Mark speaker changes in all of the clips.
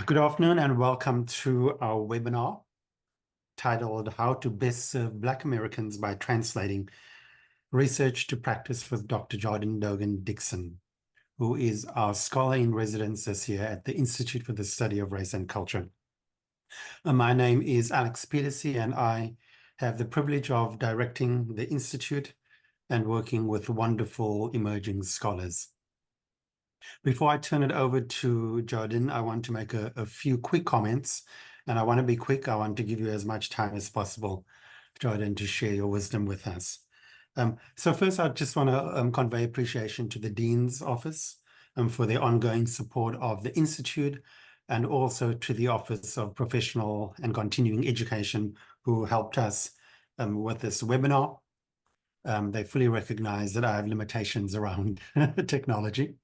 Speaker 1: Good afternoon and welcome to our webinar titled How to Best Serve Black Americans by Translating Research to Practice with Dr. Dogan-Dixon, who is our scholar in residence this year at the Institute for the Study of Race and Culture. My name is Alex Peterson and I have the privilege of directing the Institute and working with wonderful emerging scholars. Before I turn it over to Jordan, I want to make a few quick comments, and I want to be quick. I want to give you as much time as possible, Jordan, to share your wisdom with us. So first, I just want to convey appreciation to the Dean's Office for their ongoing support of the Institute, and also to the Office of Professional and Continuing Education, who helped us with this webinar. They fully recognize that I have limitations around technology.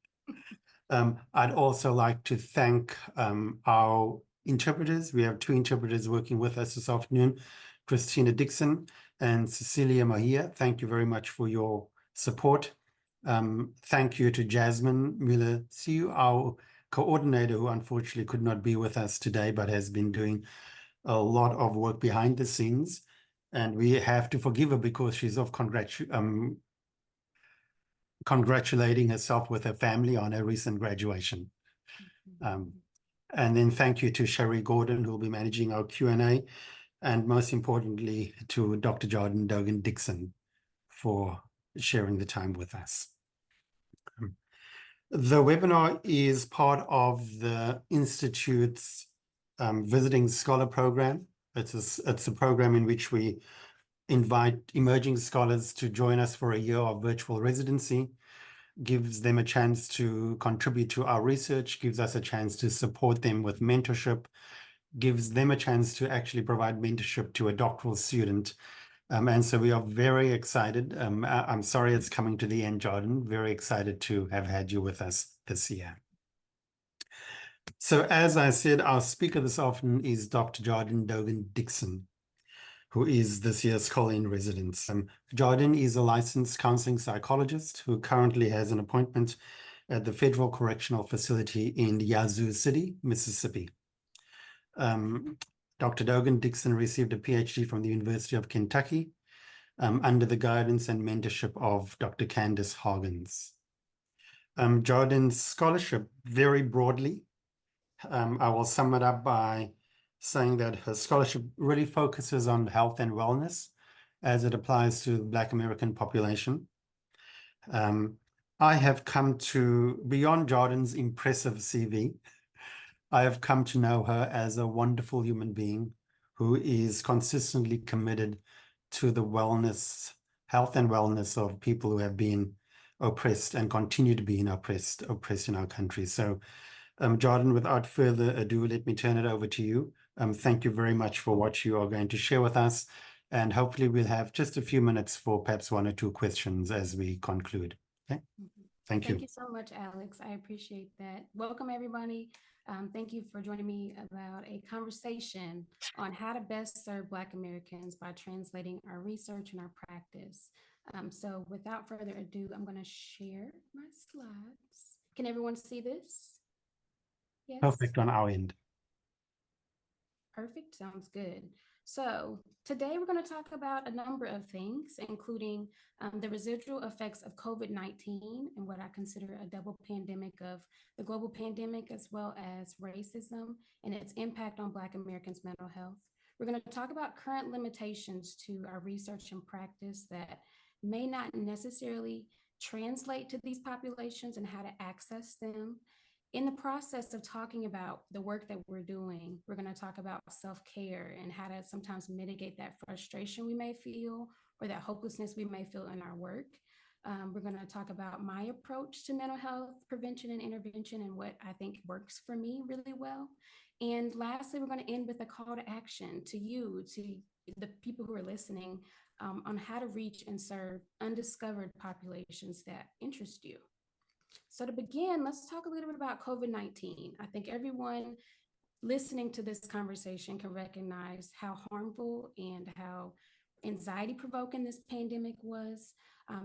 Speaker 1: I'd also like to thank our interpreters. We have two interpreters working with us this afternoon, Christina Dixon and Cecilia Mahia. Thank you very much for your support. Thank you to Jasmine Muller-Siu, our coordinator, who unfortunately could not be with us today, but has been doing a lot of work behind the scenes. And we have to forgive her because she's off congratulating herself with her family on her recent graduation. And then thank you to Sherry Gordon, who will be managing our Q&A, and most importantly to Dr. Dogan-Dixon for sharing the time with us. The webinar is part of the Institute's Visiting Scholar Program. It's a program in which we invite emerging scholars to join us for a year of virtual residency, gives them a chance to contribute to our research, gives us a chance to support them with mentorship, gives them a chance to actually provide mentorship to a doctoral student. And so we are very excited. I'm sorry it's coming to the end, Jordan. Very excited to have had you with us this year. So as I said, our speaker this afternoon is Dr. Dogan-Dixon, who is this year's scholar in residence. Jordan is a licensed counseling psychologist who currently has an appointment at the Federal Correctional Facility in Yazoo City, Mississippi. Dr. Dogan-Dixon received a PhD from the University of Kentucky under the guidance and mentorship of Dr. Candace Hargens. Jordan's scholarship, very broadly, I will sum it up by saying that her scholarship really focuses on health and wellness as it applies to the Black American population. I have come to, beyond Jordan's impressive CV, I have come to know her as a wonderful human being who is consistently committed to the wellness, health and wellness of people who have been oppressed and continue to be oppressed in our country. So Jordan, without further ado, let me turn it over to you. Thank you very much for what you are going to share with us. And hopefully we'll have just a few minutes for perhaps one or two questions as we conclude. Okay. Thank you.
Speaker 2: Thank you so much, Alex. I appreciate that. Welcome, everybody. Thank you for joining me about a conversation on how to best serve Black Americans by translating our research and our practice. So without further ado, I'm going to share my slides. Can everyone see this? Yes.
Speaker 1: Perfect on our end.
Speaker 2: Perfect. Sounds good. So today we're going to talk about a number of things, including the residual effects of COVID-19 and what I consider a double pandemic of the global pandemic, as well as racism and its impact on Black Americans' mental health. We're going to talk about current limitations to our research and practice that may not necessarily translate to these populations and how to access them. In the process of talking about the work that we're doing, we're going to talk about self-care and how to sometimes mitigate that frustration we may feel or that hopelessness we may feel in our work. We're going to talk about my approach to mental health prevention and intervention and what I think works for me really well. And lastly, we're going to end with a call to action to you, to the people who are listening, on how to reach and serve undiscovered populations that interest you. So to begin, let's talk a little bit about COVID-19. I think everyone listening to this conversation can recognize how harmful and how anxiety-provoking this pandemic was.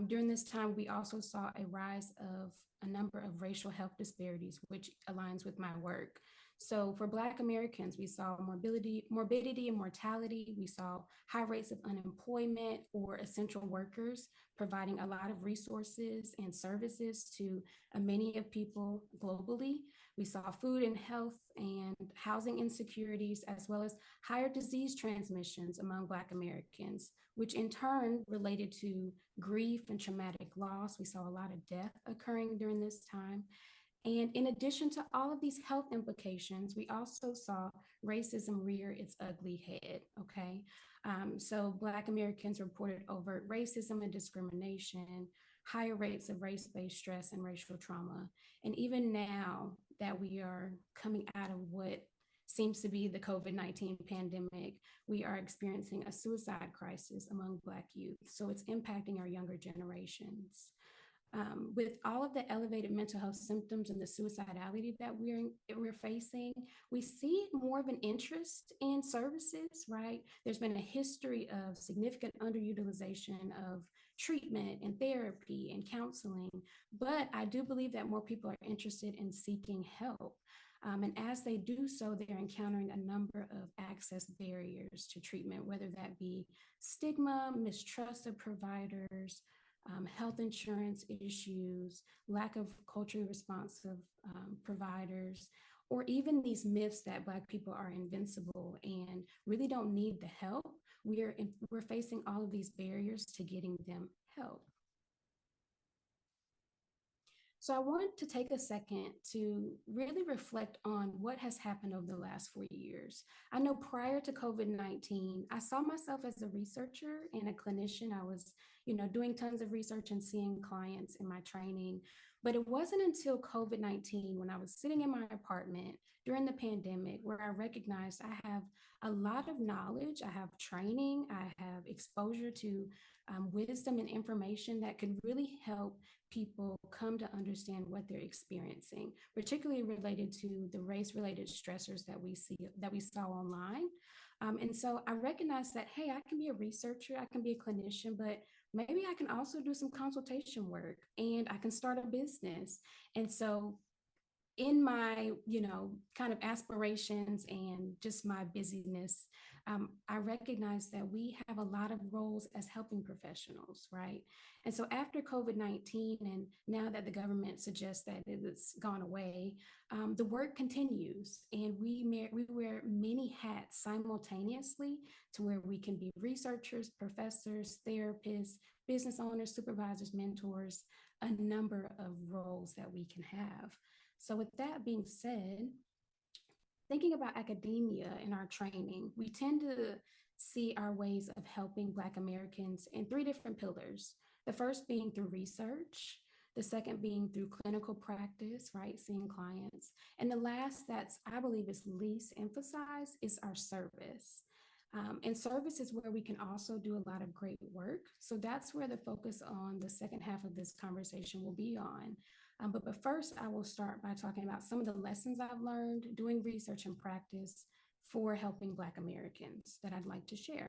Speaker 2: During this time, we also saw a rise of a number of racial health disparities, which aligns with my work. So for Black Americans, we saw morbidity and mortality. We saw high rates of unemployment for essential workers, providing a lot of resources and services to many of people globally. We saw food and health and housing insecurities, as well as higher disease transmissions among Black Americans, which in turn related to grief and traumatic loss. We saw a lot of death occurring during this time. And in addition to all of these health implications, we also saw racism rear its ugly head. Okay. So Black Americans reported overt racism and discrimination, higher rates of race based stress and racial trauma. And even now that we are coming out of what seems to be the COVID-19 pandemic, we are experiencing a suicide crisis among Black youth. So it's impacting our younger generations. With all of the elevated mental health symptoms and the suicidality that we're facing, we see more of an interest in services, right? There's been a history of significant underutilization of treatment and therapy and counseling, but I do believe that more people are interested in seeking help. And as they do so, they're encountering a number of access barriers to treatment, whether that be stigma, mistrust of providers, health insurance issues, lack of culturally responsive providers, or even these myths that Black people are invincible and really don't need the help. We're facing all of these barriers to getting them help. So I want to take a second to really reflect on what has happened over the last 4 years. I know prior to COVID-19, I saw myself as a researcher and a clinician. I was, doing tons of research and seeing clients in my training. But it wasn't until COVID-19, when I was sitting in my apartment during the pandemic, where I recognized I have a lot of knowledge, I have training, I have exposure to wisdom and information that could really help people come to understand what they're experiencing, particularly related to the race-related stressors that we saw online. And so I recognized that, hey, I can be a researcher, I can be a clinician, but maybe I can also do some consultation work and I can start a business. And so in my, kind of aspirations and just my busyness, I recognize that we have a lot of roles as helping professionals, right? And so after COVID-19, and now that the government suggests that it's gone away, the work continues, and we wear many hats simultaneously to where we can be researchers, professors, therapists, business owners, supervisors, mentors, a number of roles that we can have. So with that being said, thinking about academia in our training, we tend to see our ways of helping Black Americans in three different pillars. The first being through research, the second being through clinical practice, right, seeing clients. And the last that's, I believe, is least emphasized is our service. And service is where we can also do a lot of great work. So that's where the focus on the second half of this conversation will be on. But first, I will start by talking about some of the lessons I've learned doing research and practice for helping Black Americans that I'd like to share.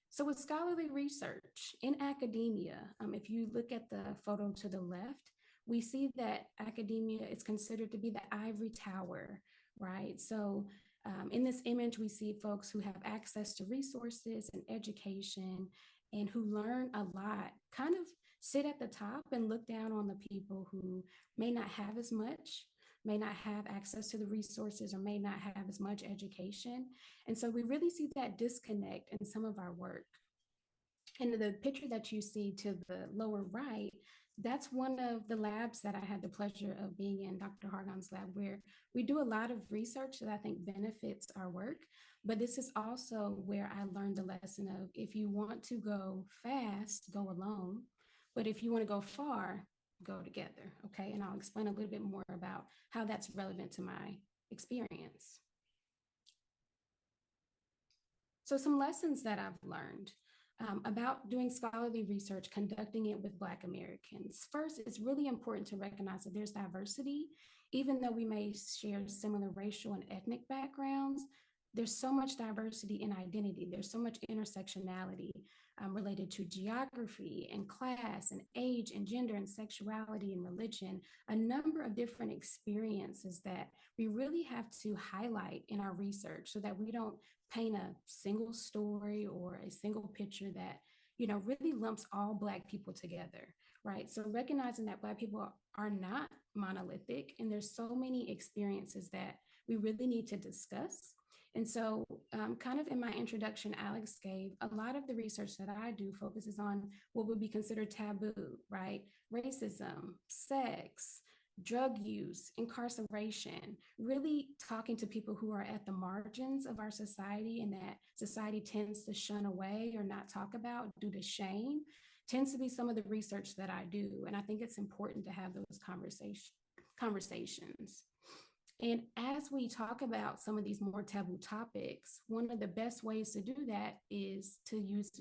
Speaker 2: So with scholarly research in academia, if you look at the photo to the left, we see that academia is considered to be the ivory tower, right? So in this image, we see folks who have access to resources and education and who learn a lot, kind of sit at the top and look down on the people who may not have as much, may not have access to the resources, or may not have as much education. And so we really see that disconnect in some of our work. And the picture that you see to the lower right, that's one of the labs that I had the pleasure of being in, Dr. Hargon's lab, where we do a lot of research that I think benefits our work. But this is also where I learned the lesson of, if you want to go fast, go alone. But if you want to go far, go together, okay? And I'll explain a little bit more about how that's relevant to my experience. So some lessons that I've learned about doing scholarly research, conducting it with Black Americans. First, it's really important to recognize that there's diversity. Even though we may share similar racial and ethnic backgrounds, there's so much diversity in identity. There's so much intersectionality. related to geography and class and age and gender and sexuality and religion, a number of different experiences that we really have to highlight in our research so that we don't paint a single story or a single picture that really lumps all Black people together, right? So recognizing that Black people are not monolithic and there's so many experiences that we really need to discuss. And so, kind of in my introduction, Alex gave a lot of the research that I do focuses on what would be considered taboo, right? Racism, sex, drug use, incarceration, really talking to people who are at the margins of our society and that society tends to shun away or not talk about due to shame, tends to be some of the research that I do. And I think it's important to have those conversations. And as we talk about some of these more taboo topics, one of the best ways to do that is to use,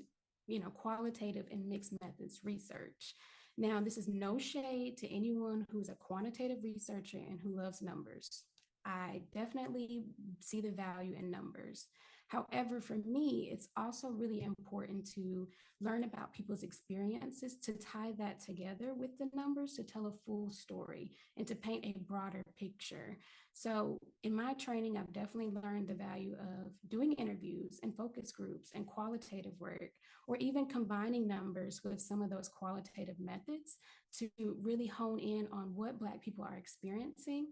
Speaker 2: qualitative and mixed methods research. Now, this is no shade to anyone who's a quantitative researcher and who loves numbers. I definitely see the value in numbers. However, for me, it's also really important to learn about people's experiences, to tie that together with the numbers, to tell a full story and to paint a broader picture. So, in my training, I've definitely learned the value of doing interviews and focus groups and qualitative work, or even combining numbers with some of those qualitative methods to really hone in on what Black people are experiencing,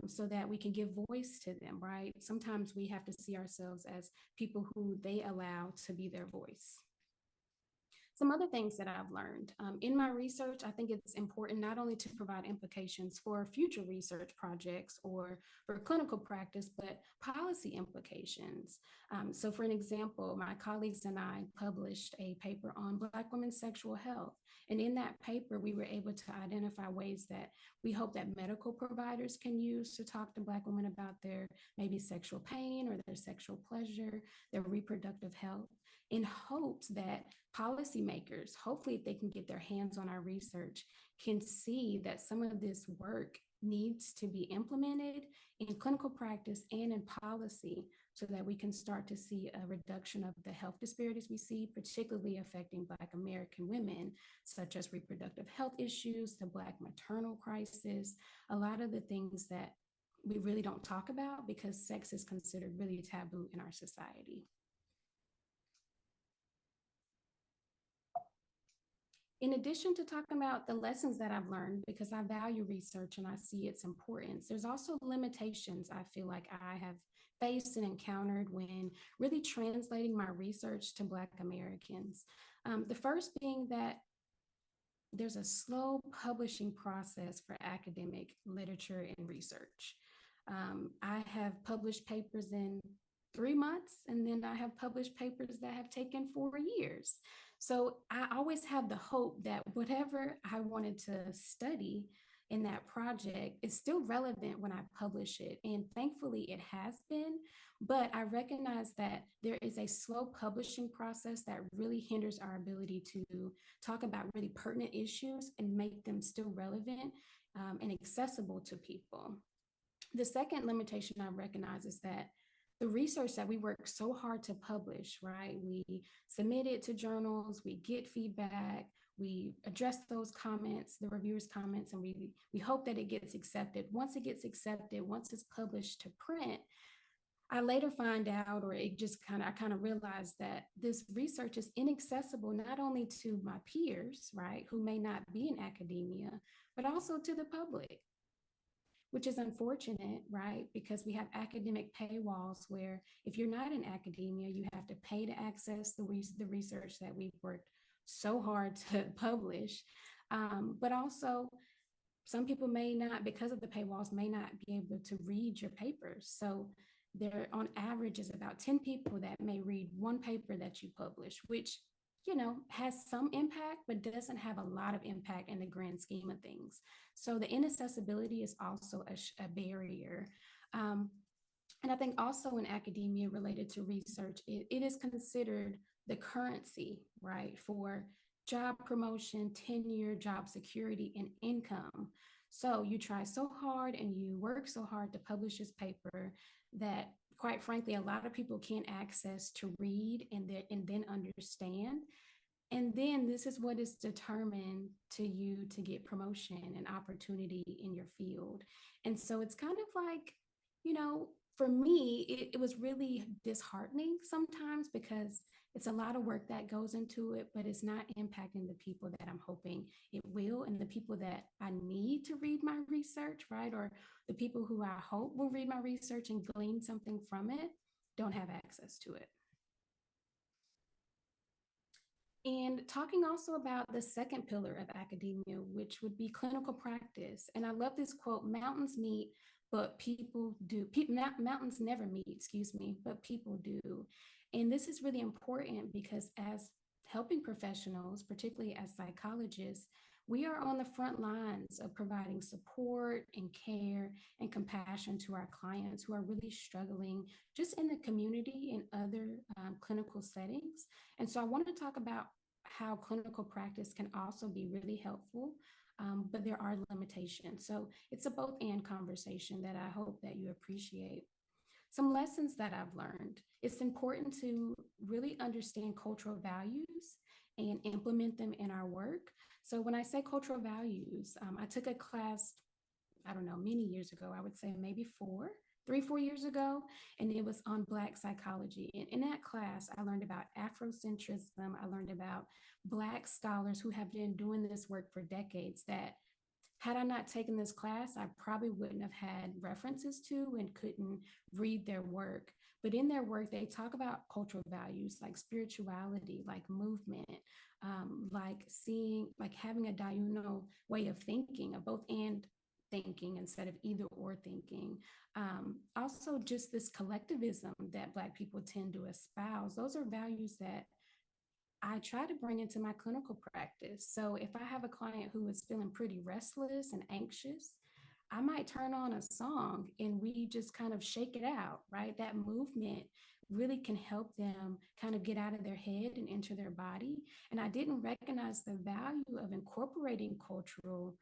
Speaker 2: so that we can give voice to them, right? Sometimes we have to see ourselves as people who they allow to be their voice. Some other things that I've learned in my research, I think it's important not only to provide implications for future research projects or for clinical practice, but policy implications. So for an example, my colleagues and I published a paper on Black women's sexual health. And in that paper, we were able to identify ways that we hope that medical providers can use to talk to Black women about their maybe sexual pain or their sexual pleasure, their reproductive health, in hopes that policymakers, hopefully, if they can get their hands on our research, can see that some of this work needs to be implemented in clinical practice and in policy so that we can start to see a reduction of the health disparities we see, particularly affecting Black American women, such as reproductive health issues, the Black maternal crisis, a lot of the things that we really don't talk about because sex is considered really taboo in our society. In addition to talking about the lessons that I've learned, because I value research and I see its importance, there's also limitations I feel like I have faced and encountered when really translating my research to Black Americans. The first being that there's a slow publishing process for academic literature and research. I have published papers in 3 months, and then I have published papers that have taken 4 years. So I always have the hope that whatever I wanted to study in that project is still relevant when I publish it. And thankfully it has been, but I recognize that there is a slow publishing process that really hinders our ability to talk about really pertinent issues and make them still relevant and accessible to people. The second limitation I recognize is that the research that we work so hard to publish, right? We submit it to journals, we get feedback, we address those comments, the reviewers' comments, and we hope that it gets accepted. Once it gets accepted, once it's published to print, I later find out, or I kind of realized that this research is inaccessible not only to my peers, right, who may not be in academia, but also to the public, which is unfortunate, right? Because we have academic paywalls where if you're not in academia, you have to pay to access the research that we've worked so hard to publish. But also, some people may not, because of the paywalls, may not be able to read your papers. So there, on average, is about 10 people that may read one paper that you publish, which has some impact, but doesn't have a lot of impact in the grand scheme of things. So the inaccessibility is also a barrier. And I think also in academia related to research, it is considered the currency, right, for job promotion, tenure, job security, and income. So you try so hard and you work so hard to publish this paper that, quite frankly, a lot of people can't access to read and then understand. And then this is what is determined to you to get promotion and opportunity in your field. And so it's kind of like, you know, for me, it was really disheartening sometimes because it's a lot of work that goes into it, but it's not impacting the people that I'm hoping it will, and the people that I need to read my research, right? Or the people who I hope will read my research and glean something from it don't have access to it. And talking also about the second pillar of academia, which would be clinical practice. And I love this quote: mountains meet, but people do. Mountains never meet, excuse me, but people do. And this is really important because as helping professionals, particularly as psychologists, we are on the front lines of providing support and care and compassion to our clients who are really struggling just in the community and other clinical settings. And so I wanted to talk about how clinical practice can also be really helpful, but there are limitations. So it's a both and conversation that I hope that you appreciate. Some lessons that I've learned: it's important to really understand cultural values and implement them in our work. So when I say cultural values, I took a class, I don't know, many years ago. I would say maybe 4 years ago, and it was on Black psychology. And in that class, I learned about Afrocentrism. I learned about Black scholars who have been doing this work for decades that had I not taken this class, I probably wouldn't have had references to and couldn't read their work. But in their work, they talk about cultural values like spirituality, like movement, like seeing, like having a diurnal way of thinking, of both and thinking instead of either or thinking. Also, just this collectivism that Black people tend to espouse. Those are values that I try to bring into my clinical practice. So if I have a client who is feeling pretty restless and anxious, I might turn on a song and we just kind of shake it out, right? That movement really can help them kind of get out of their head and enter their body. And I didn't recognize the value of incorporating cultural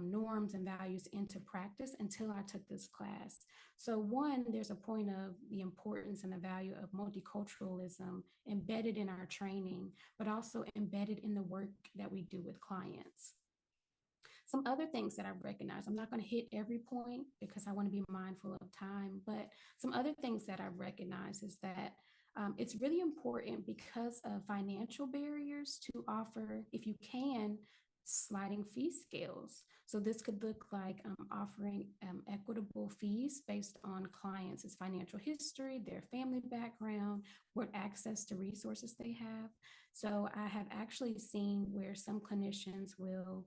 Speaker 2: norms and values into practice until I took this class. So, one, there's a point of the importance and the value of multiculturalism embedded in our training, but also embedded in the work that we do with clients. Some other things that I've recognized, I'm not going to hit every point because I want to be mindful of time, but some other things that I've recognized is that it's really important because of financial barriers to offer, if you can, sliding fee scales. So this could look like offering equitable fees based on clients' financial history, their family background, what access to resources they have. So I have actually seen where some clinicians will,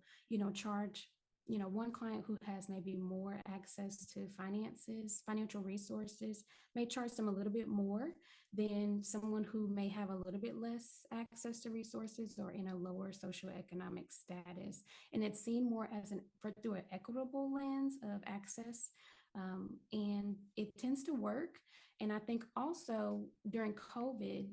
Speaker 2: charge, one client who has maybe more access to finances, financial resources, may charge them a little bit more than someone who may have a little bit less access to resources or in a lower socioeconomic status. And it's seen more as through an equitable lens of access. And it tends to work. And I think also during COVID,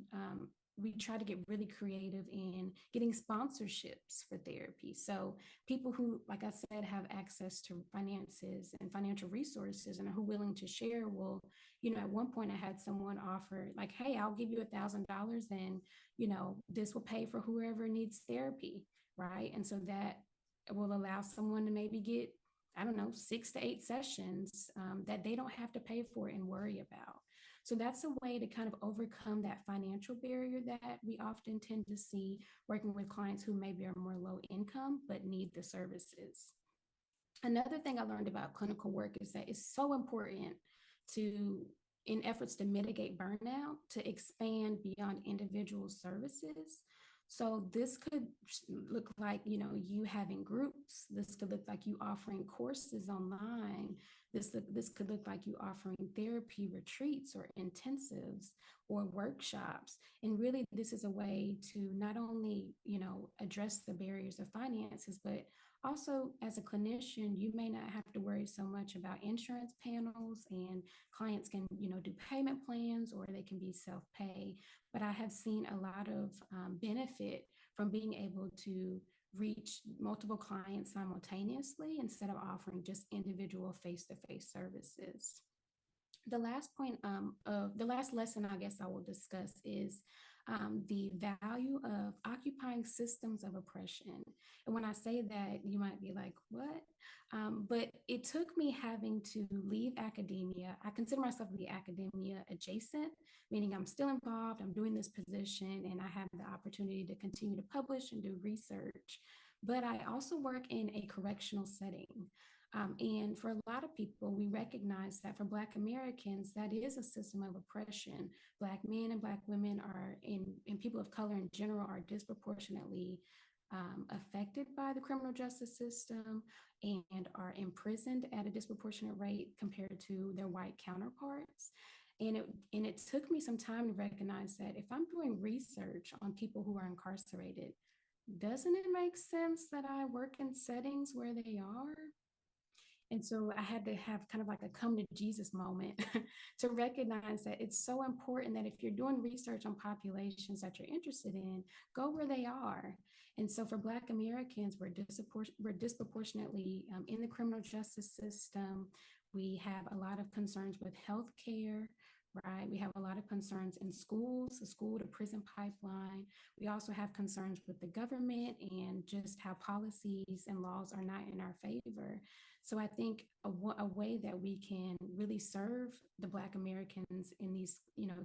Speaker 2: we try to get really creative in getting sponsorships for therapy. So people who, like I said, have access to finances and financial resources and are willing to share will, at one point I had someone offer like, hey, I'll give you $1,000 and, this will pay for whoever needs therapy. Right. And so that will allow someone to maybe get, I don't know, 6 to 8 sessions that they don't have to pay for and worry about. So that's a way to kind of overcome that financial barrier that we often tend to see working with clients who maybe are more low income but need the services. Another thing I learned about clinical work is that it's so important to, in efforts to mitigate burnout, to expand beyond individual services. So this could look like, you having groups. This could look like you offering courses online. This could look like you offering therapy retreats or intensives or workshops. And really, this is a way to not only, address the barriers of finances, but also, as a clinician, you may not have to worry so much about insurance panels, and clients can, do payment plans or they can be self-pay. But I have seen a lot of benefit from being able to reach multiple clients simultaneously instead of offering just individual face-to-face services. The last point of the last lesson I guess I will discuss is the value of occupying systems of oppression. And when I say that, you might be like, what? But it took me having to leave academia. I consider myself to be academia adjacent, meaning I'm still involved, I'm doing this position, and I have the opportunity to continue to publish and do research. But I also work in a correctional setting. And for a lot of people, we recognize that for Black Americans, that is a system of oppression. Black men and Black women are, and people of color in general, are disproportionately affected by the criminal justice system and are imprisoned at a disproportionate rate compared to their white counterparts. And it took me some time to recognize that if I'm doing research on people who are incarcerated, doesn't it make sense that I work in settings where they are? And so I had to have kind of like a come to Jesus moment to recognize that it's so important that if you're doing research on populations that you're interested in, go where they are. And so for Black Americans, we're disproportionately in the criminal justice system. We have a lot of concerns with healthcare, right? We have a lot of concerns in schools, the school to prison pipeline. We also have concerns with the government and just how policies and laws are not in our favor. So I think a way that we can really serve the Black Americans in these,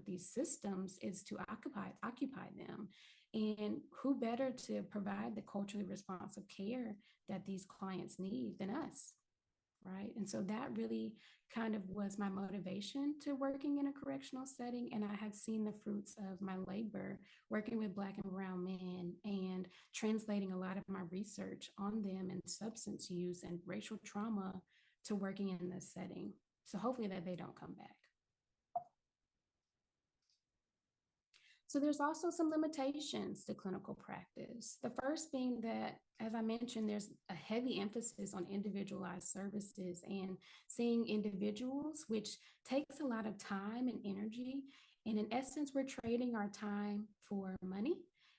Speaker 2: these systems is to occupy them. And who better to provide the culturally responsive care that these clients need than us? Right. And so that really kind of was my motivation to working in a correctional setting. And I have seen the fruits of my labor working with Black and brown men and translating a lot of my research on them and substance use and racial trauma to working in this setting. So hopefully that they don't come back. So there's also some limitations to clinical practice. The first being that, as I mentioned, there's a heavy emphasis on individualized services and seeing individuals, which takes a lot of time and energy. And in essence, we're trading our time for money,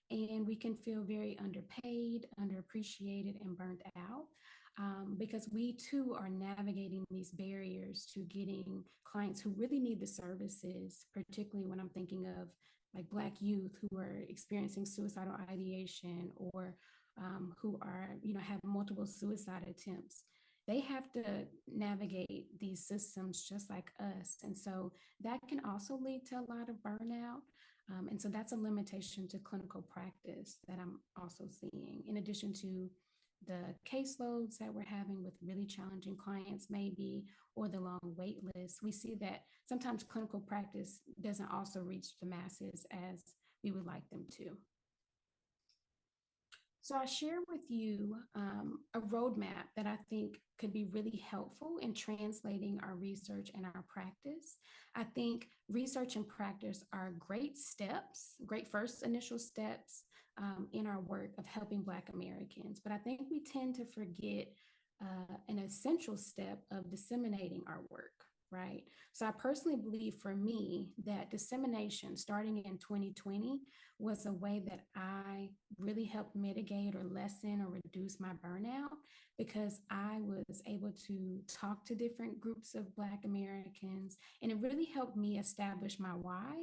Speaker 2: and we can feel very underpaid, underappreciated, and burnt out. Because we too are navigating these barriers to getting clients who really need the services, particularly when I'm thinking of like Black youth who are experiencing suicidal ideation or who are, have multiple suicide attempts. They have to navigate these systems just like us. And so that can also lead to a lot of burnout. And so that's a limitation to clinical practice that I'm also seeing, in addition to the caseloads that we're having with really challenging clients, maybe, or the long wait list. We see that sometimes clinical practice doesn't also reach the masses as we would like them to. So I share with you a roadmap that I think could be really helpful in translating our research and our practice. I think research and practice are great steps, great first initial steps in our work of helping Black Americans. But I think we tend to forget an essential step of disseminating our work. Right. So I personally believe for me that dissemination starting in 2020 was a way that I really helped mitigate or lessen or reduce my burnout, because I was able to talk to different groups of Black Americans, and it really helped me establish my why,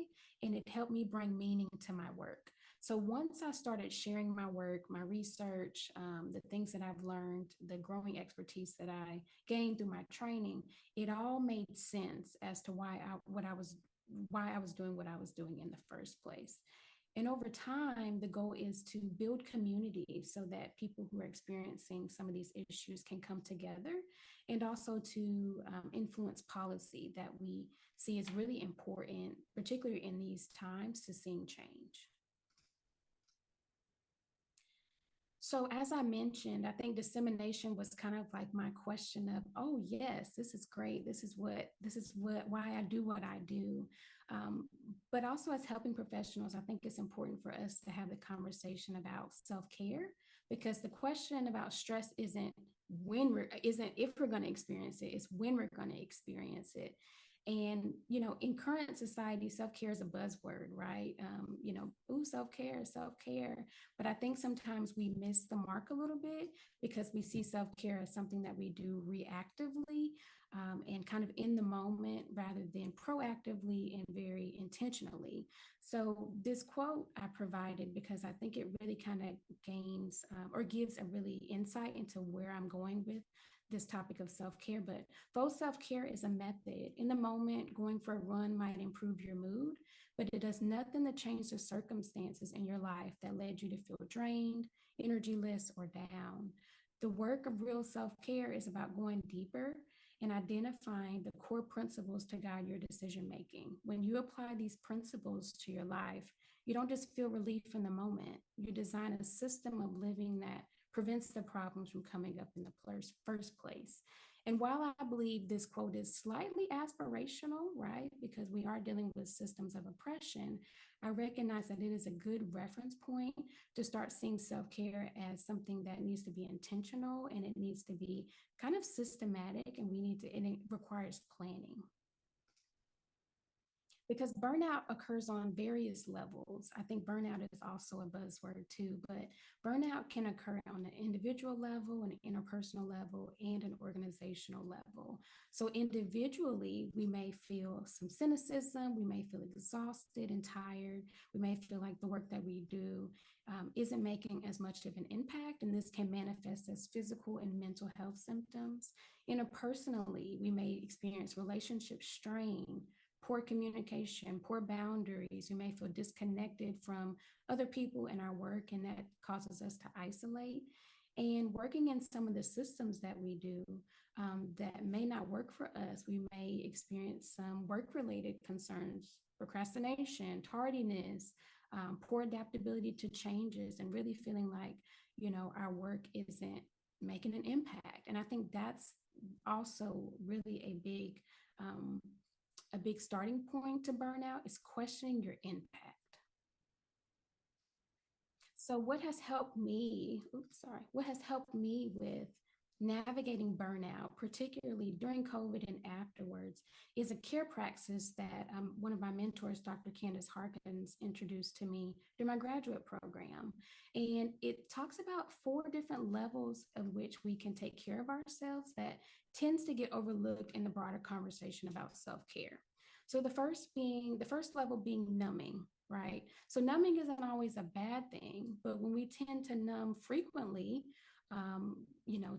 Speaker 2: and it helped me bring meaning to my work. So once I started sharing my work, my research, the things that I've learned, the growing expertise that I gained through my training, it all made sense as to why I was doing what I was doing in the first place. And over time, the goal is to build community so that people who are experiencing some of these issues can come together, and also to influence policy that we see is really important, particularly in these times, to seeing change. So as I mentioned, I think dissemination was kind of like my question of, oh yes, this is great. Why I do what I do. But also as helping professionals, I think it's important for us to have the conversation about self-care, because the question about stress isn't if we're going to experience it, it's when we're going to experience it. And, in current society, self-care is a buzzword, right? Ooh, self-care. But I think sometimes we miss the mark a little bit, because we see self-care as something that we do reactively, and kind kind of in the moment rather than proactively and very intentionally. So, this quote I provided because I think it really kind of gains or gives a really insight into where I'm going with this topic of self care. But faux self care is a method. In the moment, going for a run might improve your mood, but it does nothing to change the circumstances in your life that led you to feel drained, energyless, or down. The work of real self care is about going deeper and identifying the core principles to guide your decision making. When you apply these principles to your life, you don't just feel relief in the moment, you design a system of living that prevents the problems from coming up in the first place. And while I believe this quote is slightly aspirational, right, because we are dealing with systems of oppression, I recognize that it is a good reference point to start seeing self care as something that needs to be intentional and it needs to be kind of systematic, and it requires planning because burnout occurs on various levels. I think burnout is also a buzzword too, but burnout can occur on an individual level, an interpersonal level, and an organizational level. So, individually, we may feel some cynicism, we may feel exhausted and tired, we may feel like the work that we do isn't making as much of an impact, and this can manifest as physical and mental health symptoms. Interpersonally, we may experience relationship strain, poor communication, poor boundaries. We may feel disconnected from other people in our work, and that causes us to isolate. And working in some of the systems that we do that may not work for us, we may experience some work related concerns, procrastination, tardiness, poor adaptability to changes, and really feeling like, our work isn't making an impact. And I think that's also really um, a big starting point to burnout is questioning your impact. So what has helped me with navigating burnout, particularly during COVID and afterwards, is a care praxis that one of my mentors, Dr. Candace Harkins, introduced to me during my graduate program. And it talks about four different levels of which we can take care of ourselves that tends to get overlooked in the broader conversation about self-care. So the first level being numbing, right? So numbing isn't always a bad thing, but when we tend to numb frequently,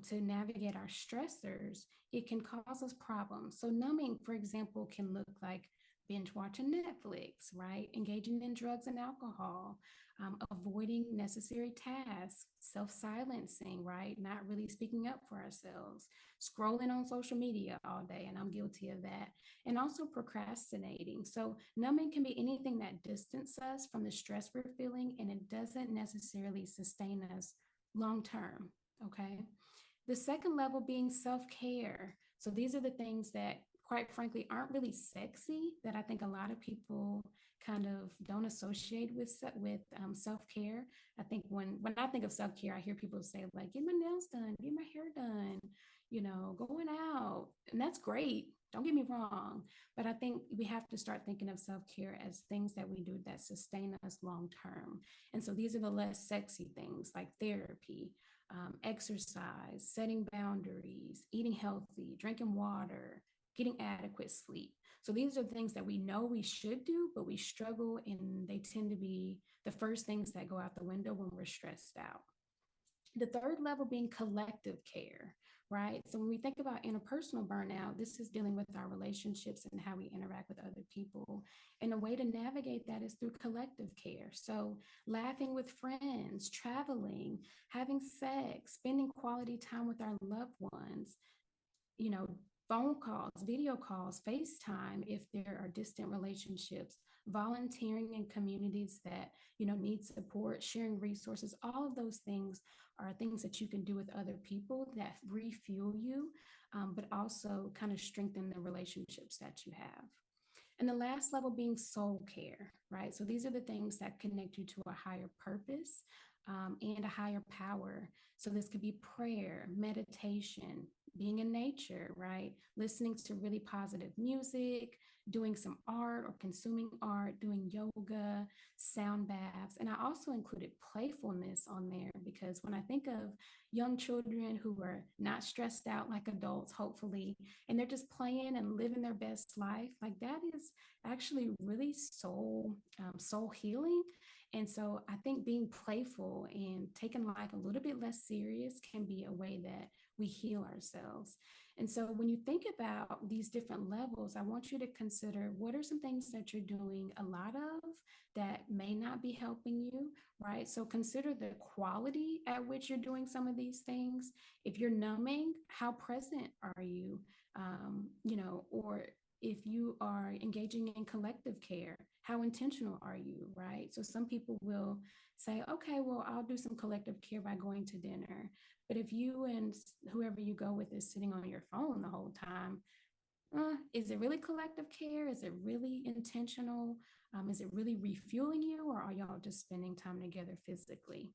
Speaker 2: to navigate our stressors, it can cause us problems. So numbing, for example, can look like binge watching Netflix, right? Engaging in drugs and alcohol, avoiding necessary tasks, self silencing, right? Not really speaking up for ourselves, scrolling on social media all day, and I'm guilty of that, and also procrastinating. So, numbing can be anything that distances us from the stress we're feeling, and it doesn't necessarily sustain us long term. Okay. The second level being self care. So these are the things that, quite frankly, aren't really sexy that I think a lot of people kind of don't associate with self care. I think when I think of self care, I hear people say like, "Get my nails done, get my hair done," going out, and that's great. Don't get me wrong, but I think we have to start thinking of self care as things that we do that sustain us long term. And so these are the less sexy things like therapy, exercise, setting boundaries, eating healthy, drinking water, getting adequate sleep. So these are things that we know we should do, but we struggle, and they tend to be the first things that go out the window when we're stressed out. The third level being collective care, right? So when we think about interpersonal burnout, this is dealing with our relationships and how we interact with other people. And a way to navigate that is through collective care. So laughing with friends, traveling, having sex, spending quality time with our loved ones, you know, phone calls, video calls, FaceTime if there are distant relationships, volunteering in communities that, need support, sharing resources, all of those things are things that you can do with other people that refuel you, but also kind of strengthen the relationships that you have. And the last level being soul care, right? So these are the things that connect you to a higher purpose and a higher power. So this could be prayer, meditation, being in nature, right? Listening to really positive music, doing some art or consuming art, doing yoga, sound baths. And I also included playfulness on there because when I think of young children who are not stressed out like adults, hopefully, and they're just playing and living their best life, like that is actually really soul healing. And so I think being playful and taking life a little bit less serious can be a way that we heal ourselves. And so when you think about these different levels, I want you to consider what are some things that you're doing a lot of that may not be helping you, right? So consider the quality at which you're doing some of these things. If you're numbing, how present are you? Or if you are engaging in collective care, how intentional are you, right? So some people will say, okay, well, I'll do some collective care by going to dinner. But if you and whoever you go with is sitting on your phone the whole time, is it really collective care? Is it really intentional? Is it really refueling you, or are y'all just spending time together physically?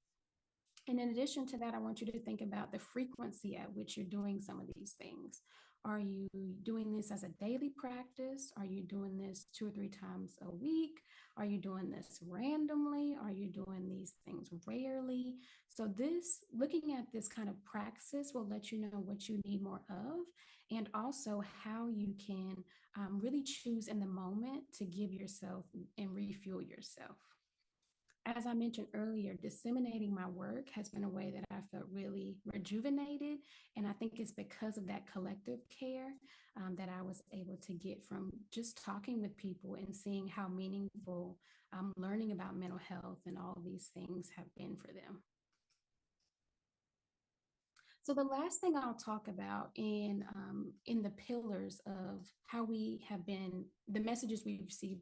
Speaker 2: And in addition to that, I want you to think about the frequency at which you're doing some of these things. Are you doing this as a daily practice? Are you doing this 2 or 3 times a week? Are you doing this randomly? Are you doing these things rarely? So this looking at this kind of praxis will let you know what you need more of, and also how you can really choose in the moment to give yourself and refuel yourself. As I mentioned earlier, disseminating my work has been a way that I felt really rejuvenated. And I think it's because of that collective care that I was able to get from just talking with people and seeing how meaningful learning about mental health and all of these things have been for them. So the last thing I'll talk about in the pillars of how we have been the messages we've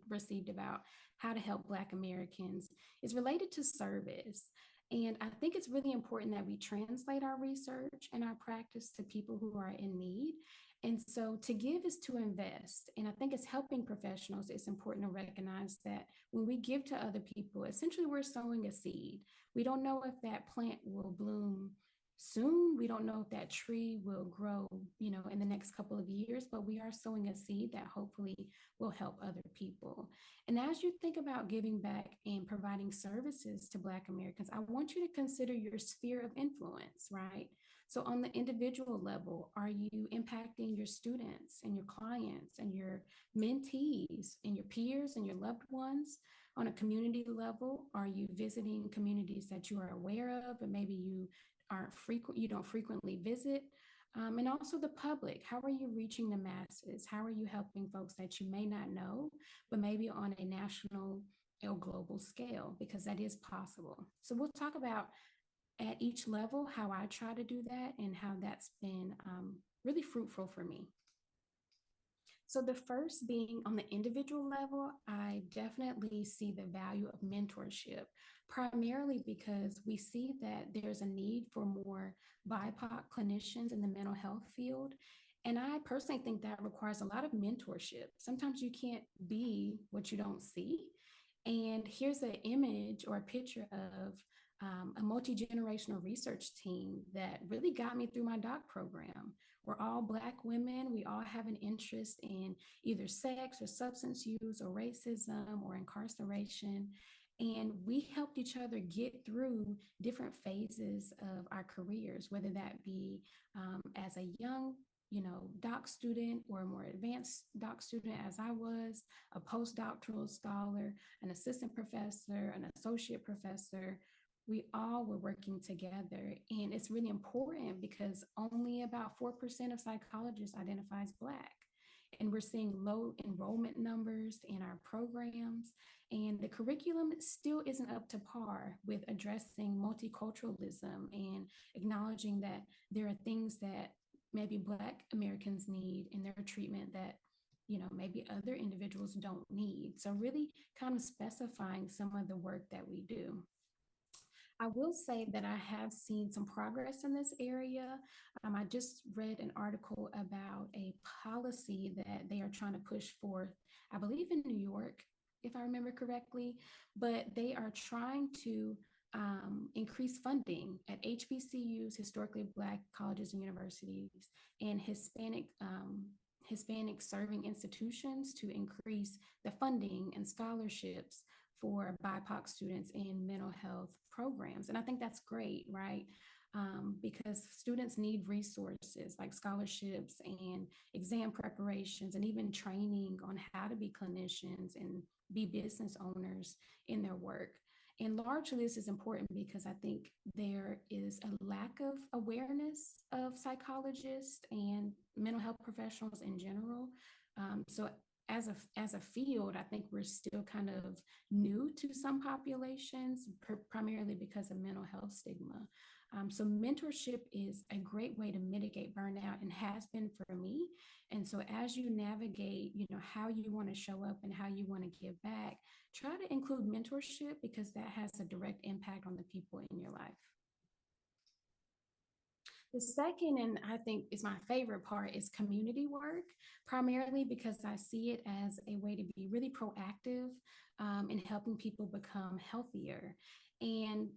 Speaker 2: received about how to help Black Americans is related to service. And I think it's really important that we translate our research and our practice to people who are in need. And so to give is to invest. And I think as helping professionals, it's important to recognize that when we give to other people, essentially we're sowing a seed. We don't know if that plant will bloom soon. We don't know if that tree will grow, in the next couple of years, but we are sowing a seed that hopefully will help other people. And as you think about giving back and providing services to Black Americans, I want you to consider your sphere of influence, right? So, on the individual level, are you impacting your students and your clients and your mentees and your peers and your loved ones? On a community level, are you visiting communities that you are aware of, but maybe you don't frequently visit? And also the public, how are you reaching the masses? How are you helping folks that you may not know, but maybe on a national or global scale, because that is possible. So we'll talk about at each level how I try to do that and how that's been really fruitful for me. So the first being on the individual level, I definitely see the value of mentorship, primarily because we see that there's a need for more BIPOC clinicians in the mental health field. And I personally think that requires a lot of mentorship. Sometimes you can't be what you don't see. And here's an image or a picture of a multi-generational research team that really got me through my doc program. We're all Black women. We all have an interest in either sex or substance use or racism or incarceration. And we helped each other get through different phases of our careers, whether that be as a young doc student or a more advanced doc student as I was, a postdoctoral scholar, an assistant professor, an associate professor. We all were working together. And it's really important because only about 4% of psychologists identify as Black. And we're seeing low enrollment numbers in our programs. And the curriculum still isn't up to par with addressing multiculturalism and acknowledging that there are things that maybe Black Americans need in their treatment that maybe other individuals don't need. So really kind of specifying some of the work that we do. I will say that I have seen some progress in this area. I just read an article about a policy that they are trying to push forth, I believe in New York, if I remember correctly, but they are trying to increase funding at HBCUs, historically Black colleges and universities, and Hispanic serving institutions to increase the funding and scholarships for BIPOC students in mental health programs. And I think that's great, right? Because students need resources like scholarships and exam preparations and even training on how to be clinicians and be business owners in their work. And largely, this is important because I think there is a lack of awareness of psychologists and mental health professionals in general. So, as a field, I think we're still kind of new to some populations, primarily because of mental health stigma. So mentorship is a great way to mitigate burnout and has been for me. And so as you navigate, how you want to show up and how you want to give back, try to include mentorship because that has a direct impact on the people in your life. The second, and I think is my favorite part, is community work, primarily because I see it as a way to be really proactive in helping people become healthier. And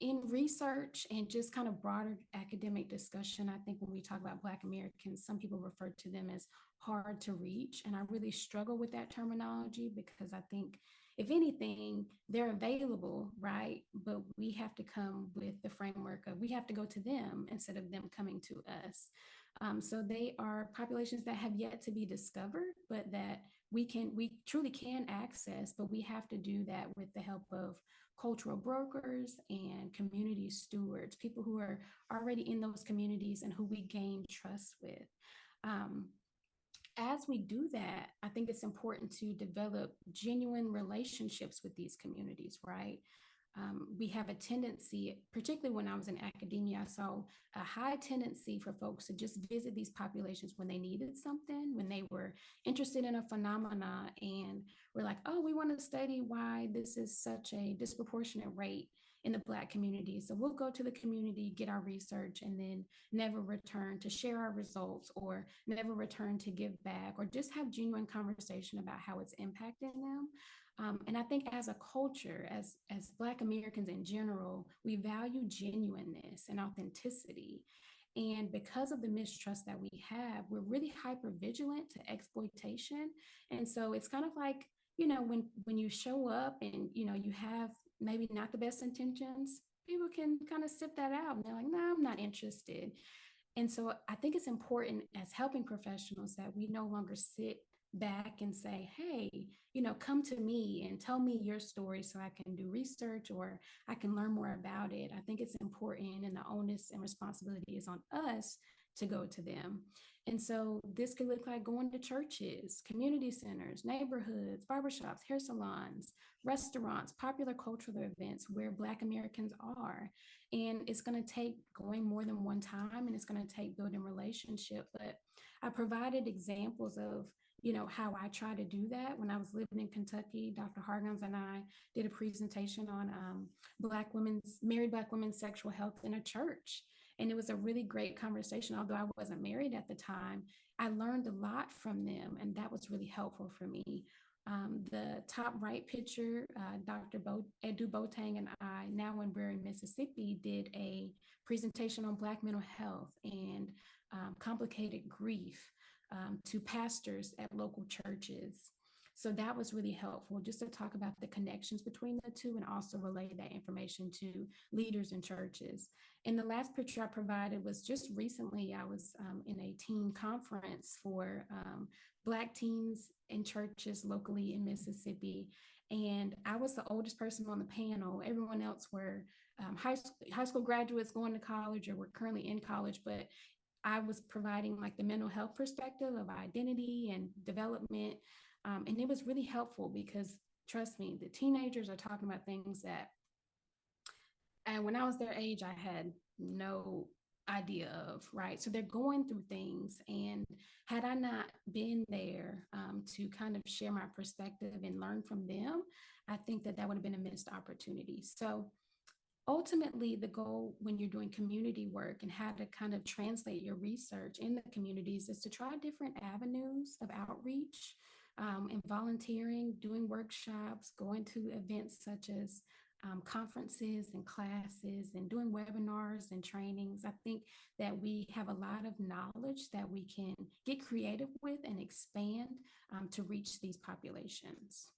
Speaker 2: in research and just kind of broader academic discussion, I think when we talk about Black Americans, some people refer to them as hard to reach. And I really struggle with that terminology because I think, if anything, they're available, right? But we have to come with the framework of we have to go to them instead of them coming to us. So they are populations that have yet to be discovered, but that we truly can access, but we have to do that with the help of cultural brokers and community stewards, people who are already in those communities and who we gain trust with. Um, as we do that, I think it's important to develop genuine relationships with these communities, right? We have a tendency, particularly when I was in academia, I saw a high tendency for folks to just visit these populations when they needed something, when they were interested in a phenomena, and we're like, oh, we want to study why this is such a disproportionate rate in the Black community. So we'll go to the community, get our research, and then never return to share our results or never return to give back or just have genuine conversation about how it's impacting them. And I think as a culture, as Black Americans in general, we value genuineness and authenticity. And because of the mistrust that we have, we're really hyper vigilant to exploitation. And so it's kind of like, when you show up and, you have maybe not the best intentions, people can kind of sit that out and they're like, no, I'm not interested. And so I think it's important as helping professionals that we no longer sit back and say, hey, come to me and tell me your story so I can do research or I can learn more about it. I think it's important, and the onus and responsibility is on us to go to them. And so this could look like going to churches, community centers, neighborhoods, barbershops, hair salons, restaurants, popular cultural events where Black Americans are. And it's going to take going more than one time, and it's going to take building relationship. But I provided examples of how I try to do that. When I was living in Kentucky, Dr. Hargans and I did a presentation on married Black women's sexual health in a church. And it was a really great conversation. Although I wasn't married at the time, I learned a lot from them, and that was really helpful for me. The top right picture, Dr. Edu Botang and I, now when we're in Mississippi, did a presentation on Black mental health and complicated grief to pastors at local churches. So that was really helpful just to talk about the connections between the two and also relay that information to leaders in churches. And the last picture I provided was just recently, I was in a teen conference for Black teens in churches locally in Mississippi. And I was the oldest person on the panel. Everyone else were high school graduates going to college or were currently in college, but I was providing like the mental health perspective of identity and development. And it was really helpful because trust me, the teenagers are talking about things that, and when I was their age, I had no idea of, right? So they're going through things. And had I not been there to kind of share my perspective and learn from them, I think that would have been a missed opportunity. So ultimately, the goal when you're doing community work and how to kind of translate your research in the communities is to try different avenues of outreach and volunteering, doing workshops, going to events such as conferences and classes and doing webinars and trainings. I think that we have a lot of knowledge that we can get creative with and expand to reach these populations.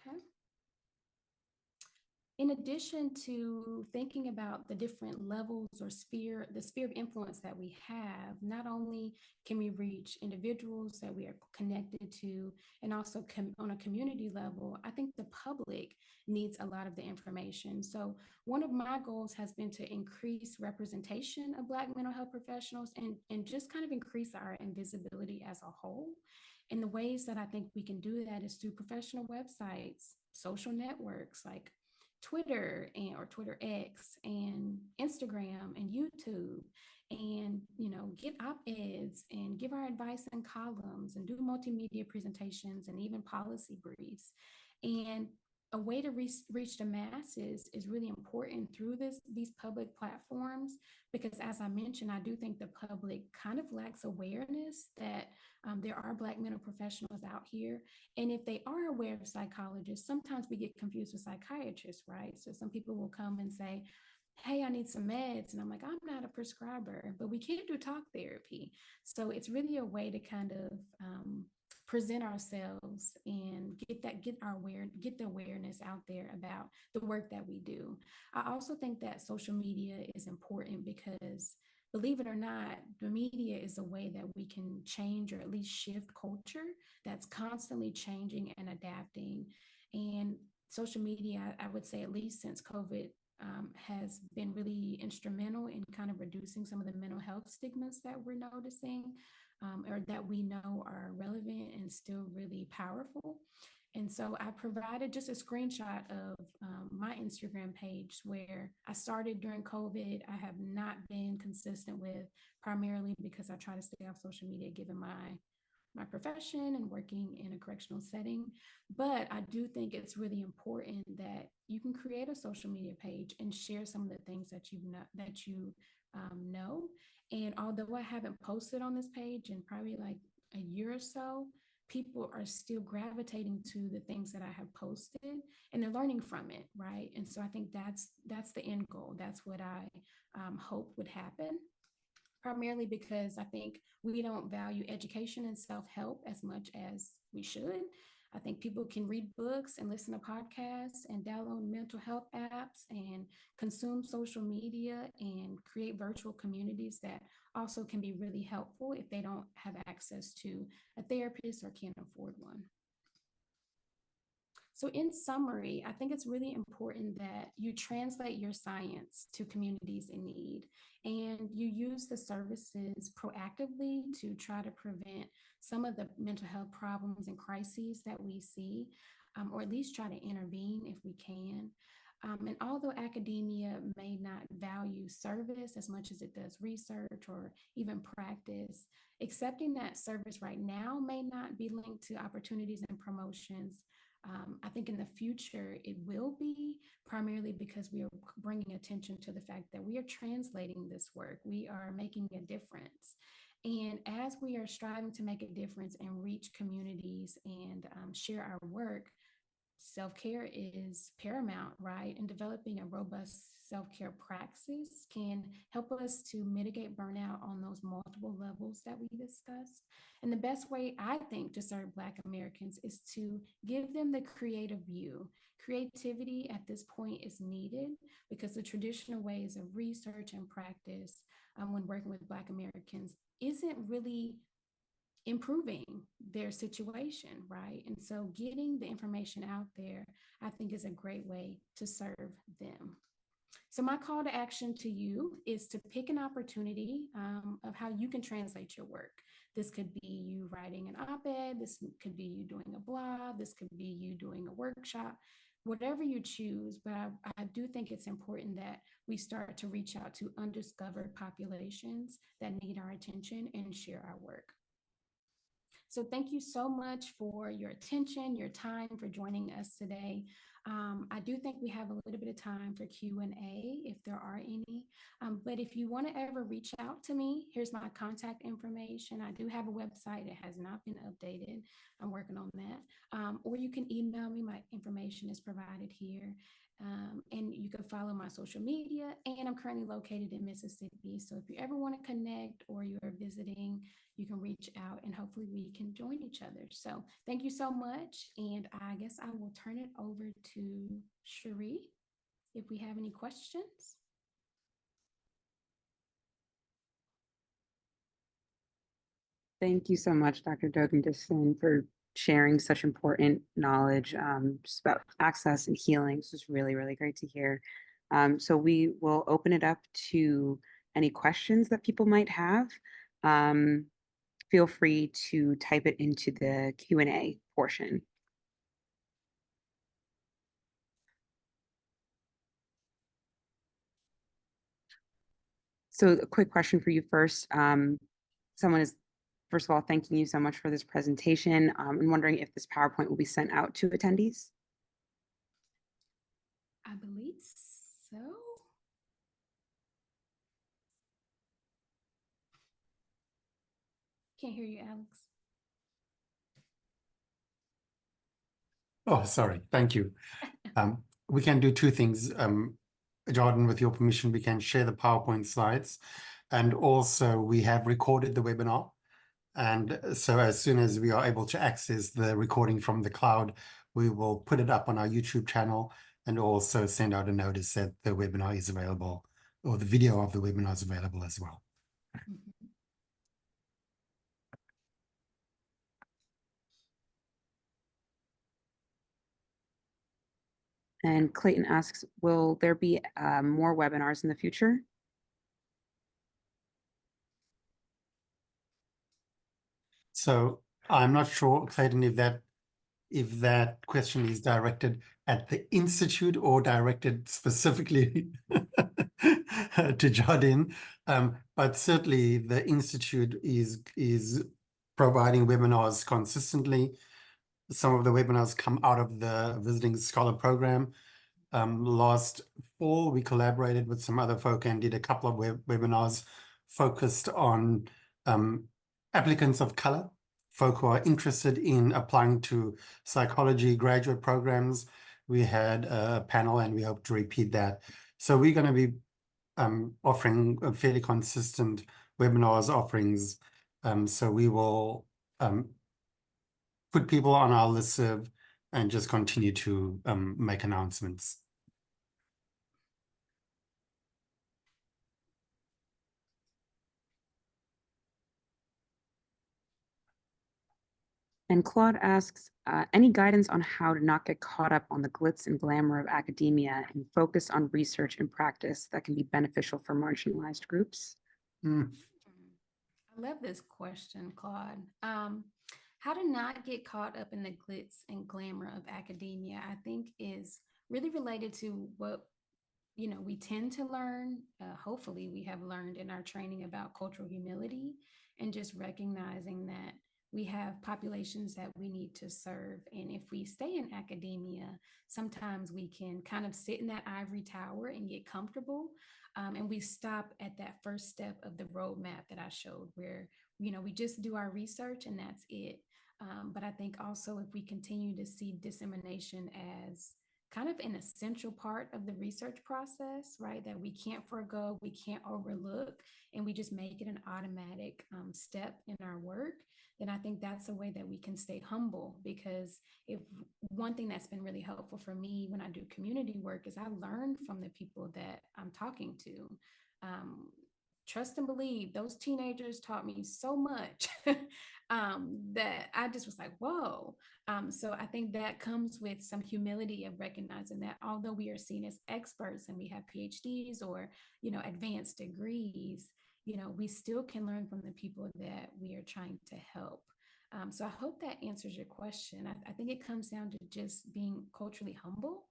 Speaker 2: Okay. In addition to thinking about the different levels or the sphere of influence that we have, not only can we reach individuals that we are connected to, and also on a community level, I think the public needs a lot of the information. So one of my goals has been to increase representation of Black mental health professionals and just kind of increase our invisibility as a whole. And the ways that I think we can do that is through professional websites, social networks like Twitter or Twitter X and Instagram and YouTube, and get op-eds and give our advice in columns and do multimedia presentations and even policy briefs. And a way to reach the masses is really important through these public platforms, because as I mentioned, I do think the public kind of lacks awareness that there are Black mental professionals out here. And if they are aware of psychologists, sometimes we get confused with psychiatrists, right? So some people will come and say, hey, I need some meds. And I'm like, I'm not a prescriber, but we can't do talk therapy. So it's really a way to kind of present ourselves and get the awareness out there about the work that we do. I also think that social media is important because, believe it or not, the media is a way that we can change or at least shift culture that's constantly changing and adapting. And social media, I would say, at least since COVID, has been really instrumental in kind of reducing some of the mental health stigmas that we're noticing, or that we know are relevant and still really powerful. And so I provided just a screenshot of my Instagram page where I started during COVID. I have not been consistent with, primarily because I try to stay off social media given my profession and working in a correctional setting. But I do think it's really important that you can create a social media page and share some of the things that you know. And although I haven't posted on this page in probably like a year or so, people are still gravitating to the things that I have posted, and they're learning from it, right? And so I think that's the end goal. That's what I hope would happen, primarily because I think we don't value education and self-help as much as we should. I think people can read books and listen to podcasts and download mental health apps and consume social media and create virtual communities that also can be really helpful if they don't have access to a therapist or can't afford one. So in summary, I think it's really important that you translate your science to communities in need, and you use the services proactively to try to prevent some of the mental health problems and crises that we see, or at least try to intervene if we can. And although academia may not value service as much as it does research or even practice, accepting that service right now may not be linked to opportunities and promotions. I think in the future it will be, primarily because we are bringing attention to the fact that we are translating this work. We are making a difference. And as we are striving to make a difference and reach communities and share our work, self-care is paramount, right? And developing a robust self-care praxis can help us to mitigate burnout on those multiple levels that we discussed. And the best way, I think, to serve Black Americans is to give them the creative view. Creativity at this point is needed because the traditional ways of research and practice when working with Black Americans isn't really improving their situation, right? And so getting the information out there, I think, is a great way to serve them. So my call to action to you is to pick an opportunity of how you can translate your work. This could be you writing an op-ed, this could be you doing a blog, this could be you doing a workshop, whatever you choose. But I do think it's important that we start to reach out to undiscovered populations that need our attention and share our work. So thank you so much for your attention, your time, for joining us today. I do think we have a little bit of time for Q&A if there are any. But if you want to ever reach out to me, here's my contact information. I do have a website. It has not been updated. I'm working on that. Or you can email me. My information is provided here. And you can follow my social media. And I'm currently located in Mississippi. So if you ever want to connect or you're visiting, you can reach out and hopefully we can join each other. So thank you so much. And I guess I will turn it over to Cherie if we have any questions.
Speaker 3: Thank you so much, Dr. Dogan-Dixon, for sharing such important knowledge just about access and healing. This is really, really great to hear. So we will open it up to any questions that people might have. Feel free to type it into the Q&A portion. So a quick question for you first. Someone is, first of all, thanking you so much for this presentation and wondering if this PowerPoint will be sent out to attendees.
Speaker 2: I believe so. Can't hear you, Alex.
Speaker 1: Oh, sorry. Thank you. We can do two things. Jordan, with your permission, we can share the PowerPoint slides. And also we have recorded the webinar. And so as soon as we are able to access the recording from the cloud, we will put it up on our YouTube channel and also send out a notice that the webinar is available, or the video of the webinar is available as well.
Speaker 2: Mm-hmm.
Speaker 3: And Clayton asks, will there be more webinars in the future?
Speaker 1: So I'm not sure, Clayton, if that question is directed at the Institute or directed specifically to Jardine. But certainly the Institute is providing webinars consistently. Some of the webinars come out of the Visiting Scholar program. Last fall, we collaborated with some other folk and did a couple of webinars focused on applicants of color, folk who are interested in applying to psychology graduate programs. We had a panel and we hope to repeat that. So we're going to be offering a fairly consistent webinars offerings. So we will put people on our listserv and just continue to make announcements.
Speaker 3: And Claude asks, any guidance on how to not get caught up on the glitz and glamour of academia and focus on research and practice that can be beneficial for marginalized groups?
Speaker 1: Mm.
Speaker 2: I love this question, Claude. How to not get caught up in the glitz and glamour of academia, I think, is really related to what we tend to learn. Hopefully, we have learned in our training about cultural humility and just recognizing that we have populations that we need to serve. And if we stay in academia, sometimes we can kind of sit in that ivory tower and get comfortable. And we stop at that first step of the roadmap that I showed, where we just do our research and that's it. But I think also if we continue to see dissemination as kind of an essential part of the research process, right? That we can't forego, we can't overlook, and we just make it an automatic step in our work, then I think that's a way that we can stay humble. Because if one thing that's been really helpful for me when I do community work is I learn from the people that I'm talking to. Trust and believe, those teenagers taught me so much that I just was like, whoa. So I think that comes with some humility of recognizing that although we are seen as experts and we have PhDs or, advanced degrees, we still can learn from the people that we are trying to help. So I hope that answers your question. I think it comes down to just being culturally humble,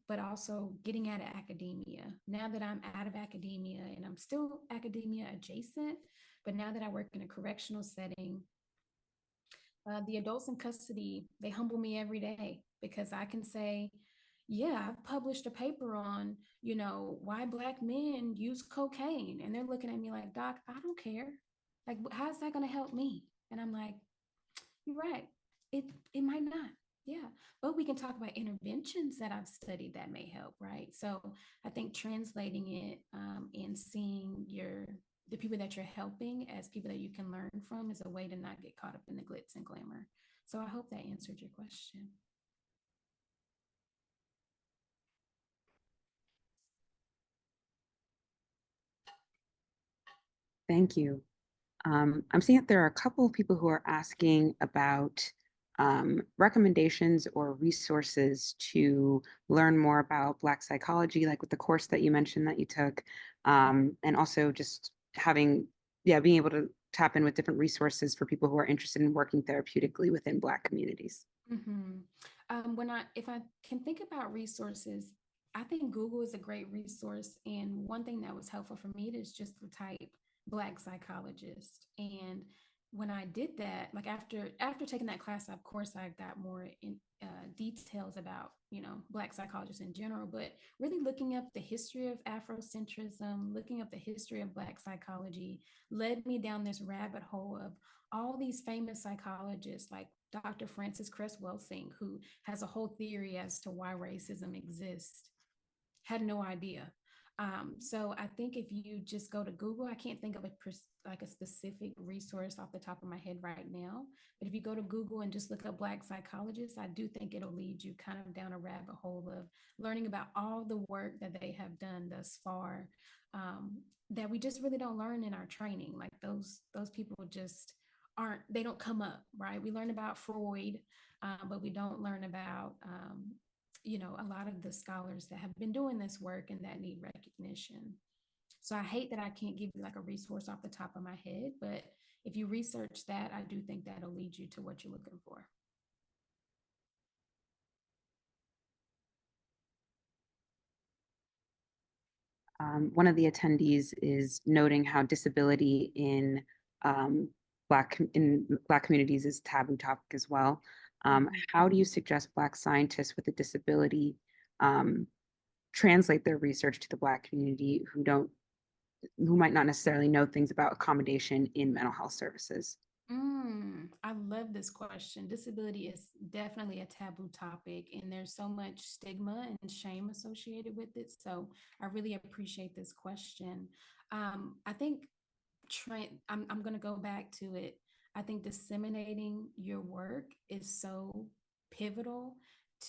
Speaker 2: but also getting out of academia. Now that I'm out of academia and I'm still academia adjacent, but now that I work in a correctional setting, The adults in custody, they humble me every day because I can say, yeah, I've published a paper on, why Black men use cocaine. And they're looking at me like, Doc, I don't care. Like, how's that going to help me? And I'm like, you're right. It might not. Yeah. But we can talk about interventions that I've studied that may help, right? So I think translating it and seeing the people that you're helping as people that you can learn from is a way to not get caught up in the glitz and glamour. So I hope that answered your question.
Speaker 3: Thank you. I'm seeing that there are a couple of people who are asking about recommendations or resources to learn more about Black psychology, like with the course that you mentioned that you took, and also just being able to tap in with different resources for people who are interested in working therapeutically within Black communities.
Speaker 2: Mm-hmm. If I can think about resources, I think Google is a great resource. And one thing that was helpful for me is just to type Black psychologist. And when I did that, like after taking that class, of course, I got more in details about Black psychologists in general, but really looking up the history of Afrocentrism, looking up the history of Black psychology, led me down this rabbit hole of all these famous psychologists like Dr. Frances Cress Welsing, who has a whole theory as to why racism exists. Had no idea. So I think if you just go to Google, I can't think of a specific resource off the top of my head right now. But if you go to Google and just look up Black psychologists, I do think it'll lead you kind of down a rabbit hole of learning about all the work that they have done thus far, that we just really don't learn in our training. Like those people just they don't come up, right? We learn about Freud, but we don't learn about a lot of the scholars that have been doing this work and that need recognition. So I hate that I can't give you like a resource off the top of my head, but if you research that, I do think that'll lead you to what you're looking for.
Speaker 3: One of the attendees is noting how disability in Black communities is a taboo topic as well. How do you suggest Black scientists with a disability translate their research to the Black community who might not necessarily know things about accommodation in mental health services?
Speaker 2: I love this question. Disability is definitely a taboo topic, and there's so much stigma and shame associated with it. So I really appreciate this question. I think I'm going to go back to it. I think disseminating your work is so pivotal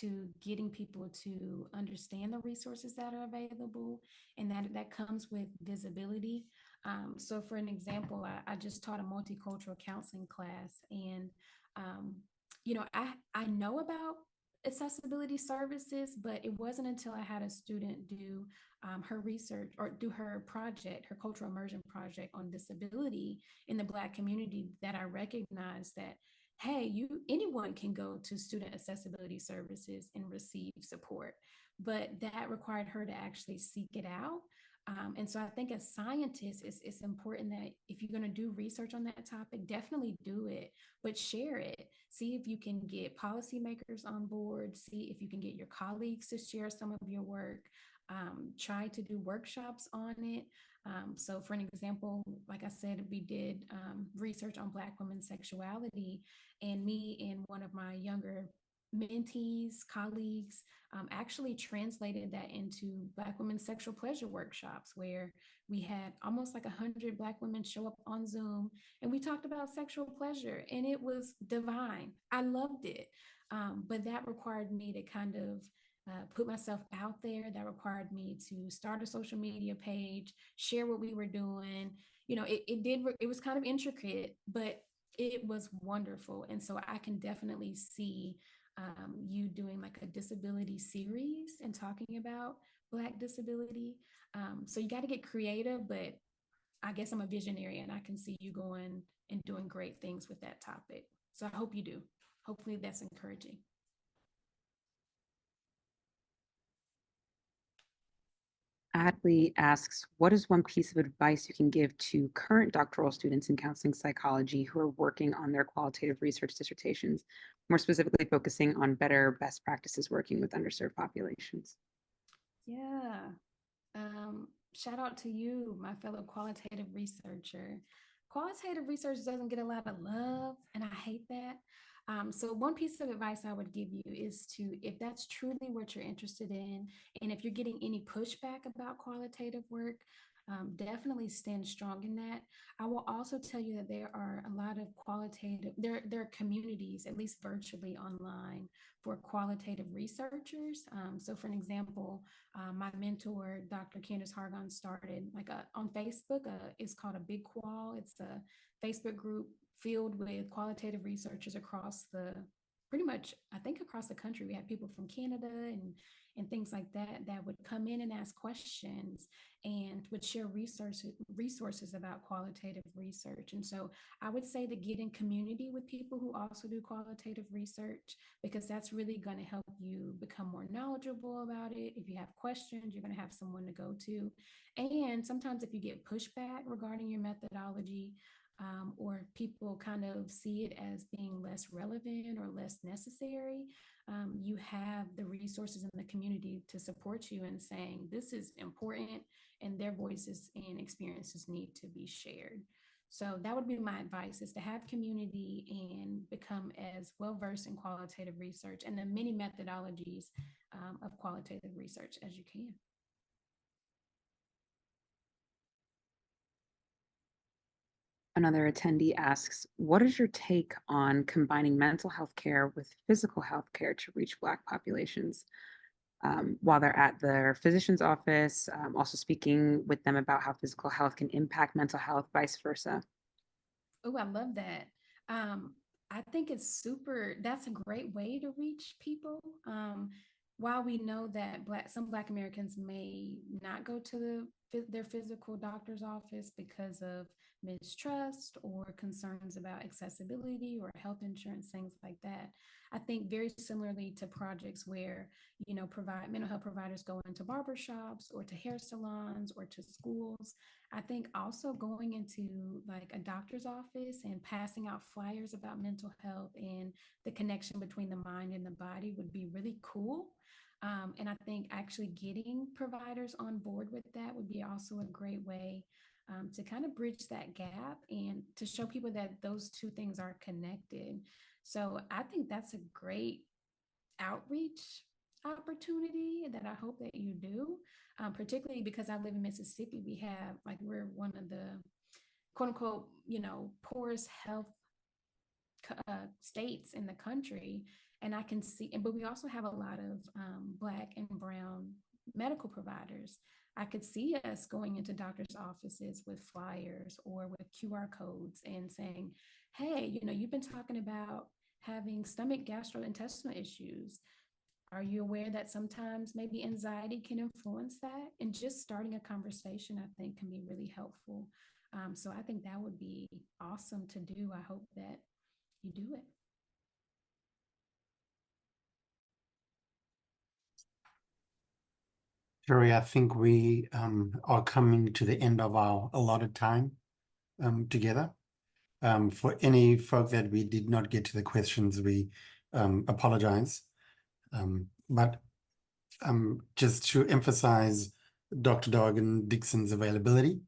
Speaker 2: to getting people to understand the resources that are available, and that comes with visibility. So for an example, I just taught a multicultural counseling class, and I know about accessibility services, but it wasn't until I had a student do her research or do her project, her cultural immersion project on disability in the Black community, that I recognized that, hey, anyone can go to student accessibility services and receive support, but that required her to actually seek it out. And so I think as scientists, it's important that if you're going to do research on that topic, definitely do it, but share it. See if you can get policymakers on board, see if you can get your colleagues to share some of your work. Try to do workshops on it. So for an example, like I said, we did research on Black women's sexuality, and me and one of my younger mentees, colleagues, actually translated that into Black women's sexual pleasure workshops, where we had almost like 100 Black women show up on Zoom, and we talked about sexual pleasure, and it was divine. I loved it. But that required me to kind of put myself out there. That required me to start a social media page, share what we were doing. It was kind of intricate, but it was wonderful. And so I can definitely see you doing like a disability series and talking about Black disability. So you got to get creative, but I guess I'm a visionary and I can see you going and doing great things with that topic. So I hope you do. Hopefully that's encouraging.
Speaker 3: Adley asks, what is one piece of advice you can give to current doctoral students in counseling psychology who are working on their qualitative research dissertations, more specifically focusing on better best practices working with underserved populations?
Speaker 2: Yeah. Shout out to you, my fellow qualitative researcher. Qualitative research doesn't get a lot of love, and I hate that. So one piece of advice I would give you is to, if that's truly what you're interested in, and if you're getting any pushback about qualitative work, definitely stand strong in that. I will also tell you that there are a lot of there are communities, at least virtually online, for qualitative researchers. So for an example, my mentor, Dr. Candace Hargon, started on Facebook. It's called a Big Qual. It's a Facebook group filled with qualitative researchers across pretty much, I think, across the country. We have people from Canada and things like that would come in and ask questions and would share resources about qualitative research. And so I would say to get in community with people who also do qualitative research, because that's really going to help you become more knowledgeable about it. If you have questions, you're going to have someone to go to. And sometimes if you get pushback regarding your methodology, or people kind of see it as being less relevant or less necessary, you have the resources in the community to support you in saying this is important and their voices and experiences need to be shared. So that would be my advice, is to have community and become as well versed in qualitative research and the many methodologies of qualitative research as you can.
Speaker 3: Another attendee asks, what is your take on combining mental health care with physical health care to reach Black populations while they're at their physician's office? Also speaking with them about how physical health can impact mental health, vice versa.
Speaker 2: Oh, I love that. I think that's a great way to reach people. While we know that some Black Americans may not go to their physical doctor's office because of mistrust or concerns about accessibility or health insurance, things like that. I think very similarly to projects where, provide mental health providers go into barbershops or to hair salons or to schools. I think also going into like a doctor's office and passing out flyers about mental health and the connection between the mind and the body would be really cool. And I think actually getting providers on board with that would be also a great way to kind of bridge that gap and to show people that those two things are connected. So I think that's a great outreach opportunity that I hope that you do, particularly because I live in Mississippi. We're one of the quote unquote, poorest health states in the country. And I can see, but we also have a lot of Black and Brown medical providers. I could see us going into doctors' offices with flyers or with QR codes and saying, hey, you've been talking about having stomach gastrointestinal issues. Are you aware that sometimes maybe anxiety can influence that? And just starting a conversation, I think, can be really helpful. So I think that would be awesome to do. I hope that you do it.
Speaker 1: Sherry, I think we are coming to the end of our allotted time together. For any folk that we did not get to the questions, we apologize. But just to emphasize Dr. Dogan-Dixon's availability,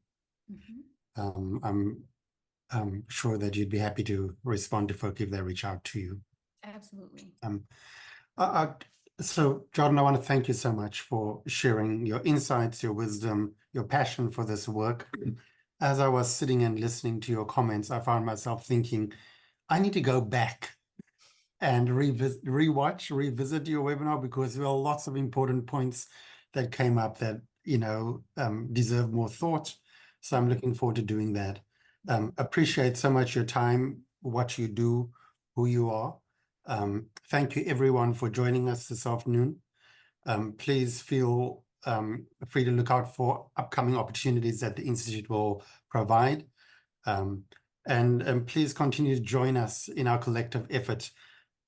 Speaker 1: I'm sure that you'd be happy to respond to folk if they reach out to you.
Speaker 2: Absolutely.
Speaker 1: So, Jordan, I want to thank you so much for sharing your insights, your wisdom, your passion for this work. As I was sitting and listening to your comments, I found myself thinking, I need to go back and revisit your webinar, because there are lots of important points that came up that, deserve more thought. So I'm looking forward to doing that. Appreciate so much your time, what you do, who you are. Thank you everyone for joining us this afternoon. Please feel free to look out for upcoming opportunities that the Institute will provide. And please continue to join us in our collective effort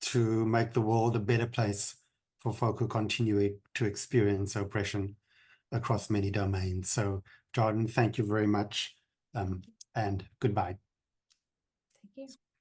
Speaker 1: to make the world a better place for folk who continue to experience oppression. across many domains. So Jordan, thank you very much, and goodbye.
Speaker 2: Thank you.